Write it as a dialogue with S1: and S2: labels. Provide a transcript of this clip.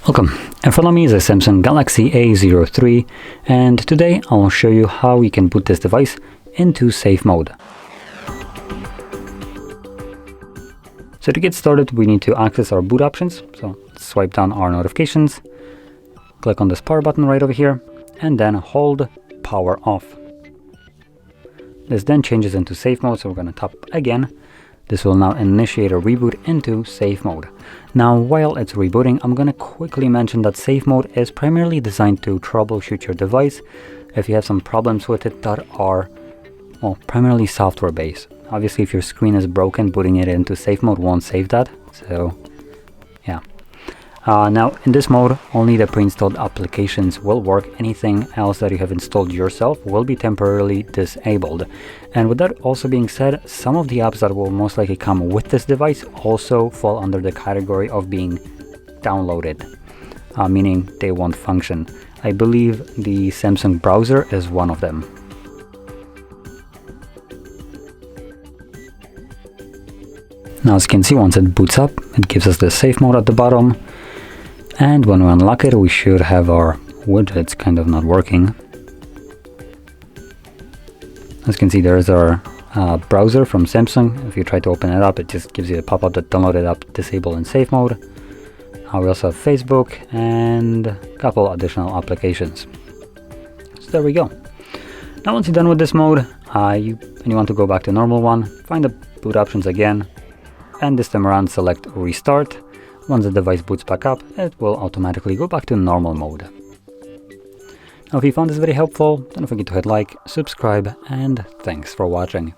S1: Welcome, in front of me is a Samsung Galaxy A03, and today I'll show you how we can put this device into safe mode. So to get started, we need to access our boot options. So swipe down our notifications, click on this power button right over here, and then hold power off. This then changes into safe mode, so we're going to tap again. This will now initiate a reboot into safe mode. Now, while it's rebooting, I'm going to quickly mention that safe mode is primarily designed to troubleshoot your device if you have some problems with it that are, well, primarily software based. Obviously, if your screen is broken, booting it into safe mode won't save that. So, yeah. Now, in this mode, only the pre-installed applications will work. Anything else that you have installed yourself will be temporarily disabled. And with that also being said, some of the apps that will most likely come with this device also fall under the category of being downloaded, meaning they won't function. I believe the Samsung browser is one of them. Now, as you can see, once it boots up, it gives us the safe mode at the bottom. And when we unlock it, we should have our widgets kind of not working. As you can see, there is our browser from Samsung. If you try to open it up, it just gives you a pop-up that downloaded app disabled in safe mode. We also have Facebook and a couple additional applications. So there we go. Now once you're done with this mode, and you want to go back to normal one, find the boot options again, and this time around select restart. Once the device boots back up, it will automatically go back to normal mode. Now, if you found this very helpful, don't forget to hit like, subscribe, and thanks for watching.